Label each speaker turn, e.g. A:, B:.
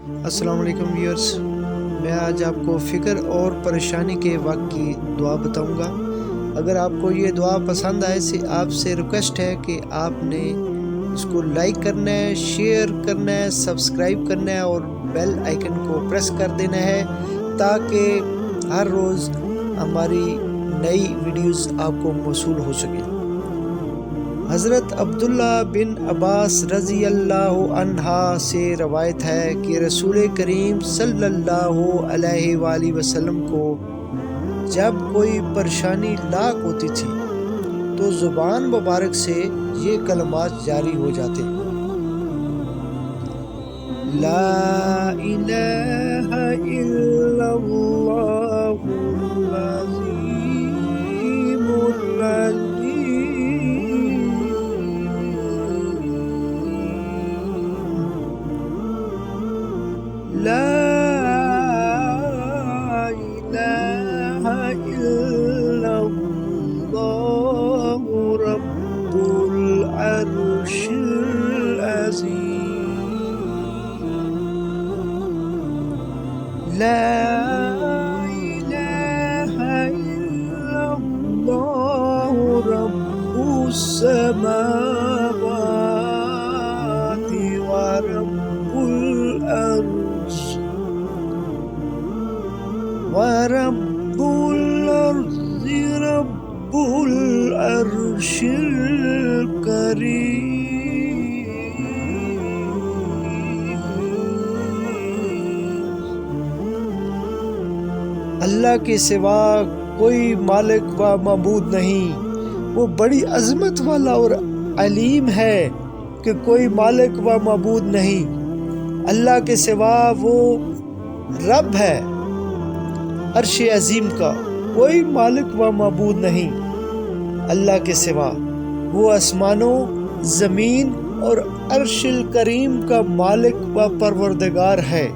A: अस्सलाम वालेकुम व्यूअर्स, मैं आज आपको फ़िक्र और परेशानी के वक्त की दुआ बताऊंगा। अगर आपको ये दुआ पसंद आए से आपसे रिक्वेस्ट है कि आपने इसको लाइक करना है, शेयर करना है, सब्सक्राइब करना है और बेल आइकन को प्रेस कर देना है ताकि हर रोज़ हमारी नई वीडियोस आपको मौसूल हो सके। हज़रत अब्दुल्ला बिन अब्बास रज़ी अल्लाह अन्हा से रवायत है कि रसूल करीम सल्लल्लाहु अलैहि वसल्लम को जब कोई परेशानी लाक होती थी तो ज़ुबान मुबारक से ये कलमात जारी हो जाते, ला इलाहा इल्लल्लाहुल अज़ीमुल ला इलाहा इल्लल्लाहु रब्बुल अर्शिल अज़ीम। ला इलाहा इल्लल्लाहु रब्बुस समावाति व रब्बुल अर्श वरब्बुल अर्ज़ि रब्बुल अर्शिल करीम। अल्लाह के सिवा कोई मालिक व मबूद नहीं। वो बड़ी अज़मत वाला और अलीम है कि कोई मालिक व मबूद नहीं। अल्लाह के सिवा वो रब है अर्श अजीम का, कोई मालिक व मबूद नहीं अल्लाह के सिवा। वो आसमानों, ज़मीन और अर्शिल करीम का मालिक व परवरदिगार है।